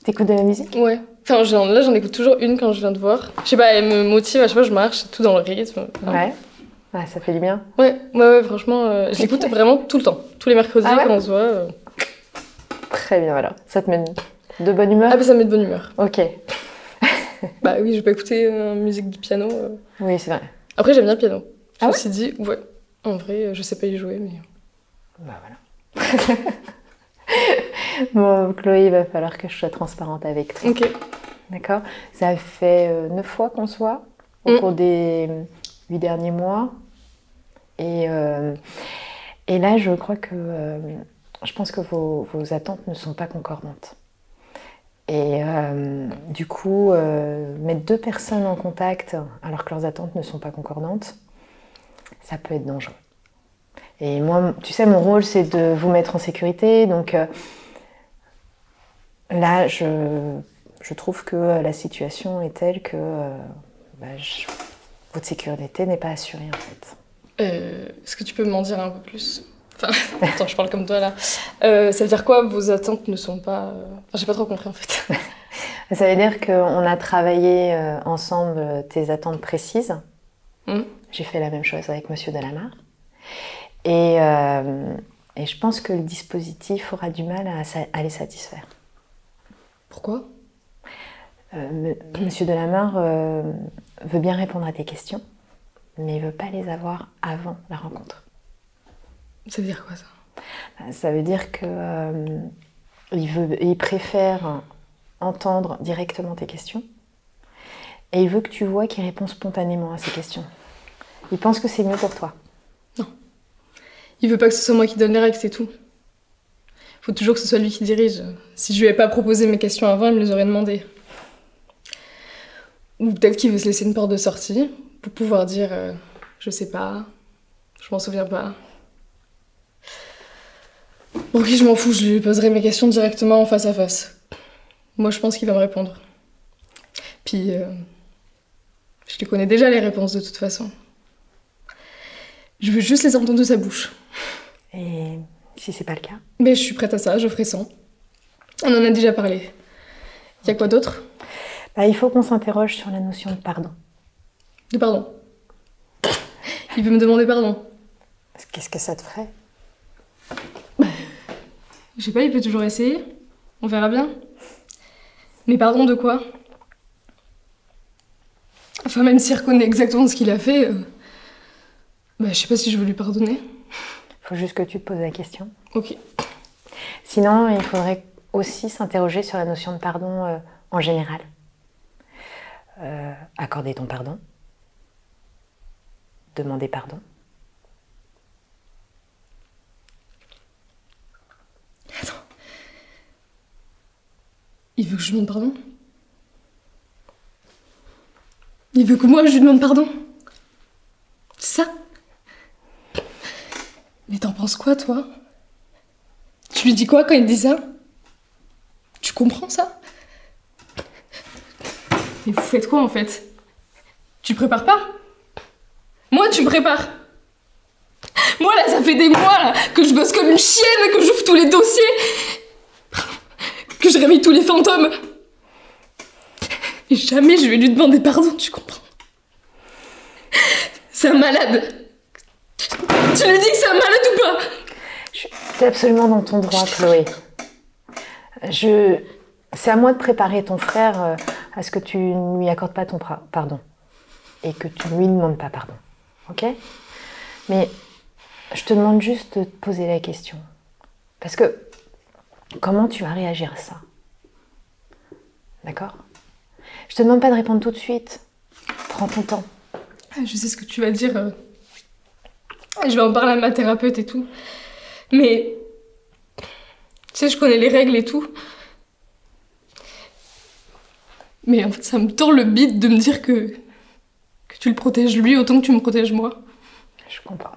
T'écoutes de la musique? Ouais. Enfin, là, j'en écoute toujours une quand je viens de voir. Je sais pas, elle me motive, à chaque fois je marche, tout dans le rythme. Ouais. Ah, ça fait du bien. Ouais, franchement, je l'écoute vraiment tout le temps. Tous les mercredis quand on se voit. Très bien, alors. Ça te met de bonne humeur? Ah, bah ça me met de bonne humeur. Ok. Bah oui, je vais pas écouter musique du piano. Oui, c'est vrai. Après, j'aime bien le piano. Je Ah me suis dit, ouais, en vrai, je sais pas y jouer, mais... Bah voilà. Bon, Chloé, il va falloir que je sois transparente avec toi. Ok. D'accord? Ça fait 9 fois qu'on se voit au cours des 8 derniers mois. Et là, je crois que... je pense que vos attentes ne sont pas concordantes. Et du coup, mettre 2 personnes en contact alors que leurs attentes ne sont pas concordantes, ça peut être dangereux. Et moi, tu sais, mon rôle, c'est de vous mettre en sécurité. Donc là, je trouve que la situation est telle que votre sécurité n'est pas assurée, en fait. Est-ce que tu peux m'en dire un peu plus? Enfin, attends, je parle comme toi, là. Ça veut dire quoi, vos attentes ne sont pas... Enfin, j'ai pas trop compris, en fait. Ça veut dire qu'on a travaillé ensemble tes attentes précises. J'ai fait la même chose avec Monsieur Delamarre. Et je pense que le dispositif aura du mal à les satisfaire. Pourquoi? Monsieur Delamarre veut bien répondre à tes questions, mais il ne veut pas les avoir avant la rencontre. Ça veut dire quoi, ça? Ça veut dire que il préfère entendre directement tes questions et il veut que tu vois qu'il répond spontanément à ces questions. Il pense que c'est mieux pour toi. Non. Il veut pas que ce soit moi qui donne les règles, c'est tout. Faut toujours que ce soit lui qui dirige. Si je lui avais pas proposé mes questions avant, il me les aurait demandées. Ou peut-être qu'il veut se laisser une porte de sortie pour pouvoir dire je sais pas, je m'en souviens pas. Bon, ok, je m'en fous, je lui poserai mes questions directement en face à face. Moi, je pense qu'il va me répondre. Puis, je les connais déjà, les réponses, de toute façon. Je veux juste les entendre de sa bouche. Et si c'est pas le cas? Mais je suis prête à ça, je ferai sans. On en a déjà parlé. Y a quoi d'autre? Il faut qu'on s'interroge sur la notion de pardon. De pardon? Il veut me demander pardon. Qu'est-ce que ça te ferait? Je sais pas, il peut toujours essayer. On verra bien. Mais pardon de quoi? Enfin, même s'il reconnaît exactement ce qu'il a fait, je sais pas si je veux lui pardonner. Faut juste que tu te poses la question. Ok. Sinon, il faudrait aussi s'interroger sur la notion de pardon en général. Accorder ton pardon. Demander pardon. Attends. Il veut que je lui demande pardon? Il veut que moi je lui demande pardon? C'est ça? Mais t'en penses quoi, toi? Tu lui dis quoi quand il dit ça? Tu comprends ça? Mais vous faites quoi en fait? Tu prépares pas? Moi, tu me prépares? Moi là, ça fait des mois là, que je bosse comme une chienne, que j'ouvre tous les dossiers, que je réveille tous les fantômes. Et jamais je vais lui demander pardon, tu comprends? C'est un malade. Tu lui dis que c'est un malade ou pas? T'es absolument dans ton droit, Chloé. C'est à moi de préparer ton frère à ce que tu ne lui accordes pas ton pardon. Et que tu ne lui demandes pas pardon. Ok? Mais je te demande juste de te poser la question. Parce que, comment tu vas réagir à ça? D'accord? Je te demande pas de répondre tout de suite. Prends ton temps. Je sais ce que tu vas dire. Je vais en parler à ma thérapeute et tout. Mais... Tu sais, je connais les règles et tout. Mais en fait, ça me tord le bide de me dire que tu le protèges lui autant que tu me protèges moi. Je comprends.